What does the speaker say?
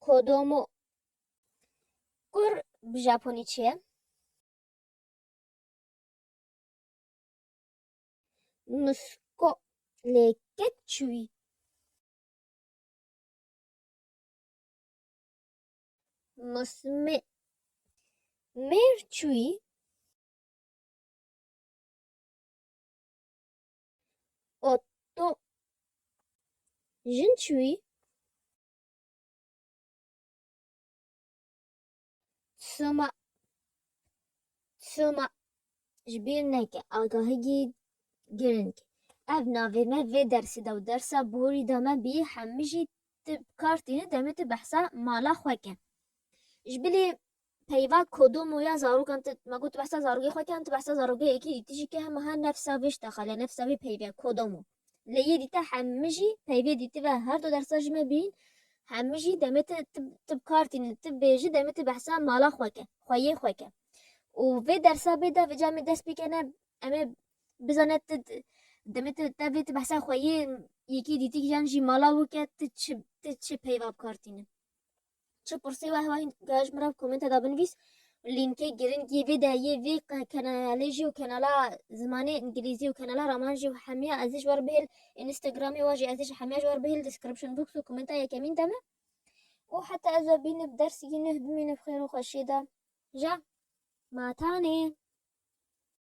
کدومو گر به ژاپنی چیه؟ مسکو لێکت چووی مسمێ مێر چووی ئۆتۆ ژن چووی چما چما ji bîr neke agahiyê giring ev navê me vê dersê de û dersa borî de me bî hemû jî tu kartîne demê tu behsa mala xwe ke ji bilê peyva kodomo ya zarokan tu me got tu behsa zarokê xwe ke tu behsa zarokeyekî dîtî jî ke hemaha nefsa vê şta xele nefsa vê peyvê kodomo lê yê dîte hemû jî peyvê dîtî ve her du dersa jî me bîn hemû jî demê tu kartîne tu bêjî demê tu behsa mala xwe ke xweyê xwe ke û vê dersa bê de vê camê dest bîkene em ê bizane tu demê tu te vê tu behsa xweyê yekî dîtî yan jî mala wike tu çi peyva bikartîne çi pirsê we hewayî geh ji min re komenta da binivîs lînkê giringî vê de yê vê kanalê jî û kanala zimanê îngilîzî û kanala raman jî hemiya ez ê ji werbihêl Instagramê we jî ez ê ji hemiya ji werbihêl description box û komenta yekemîn de me û heta ez ve bînib dersî nûh bimîne bi xêr û xweşiyê de ja ماتانێ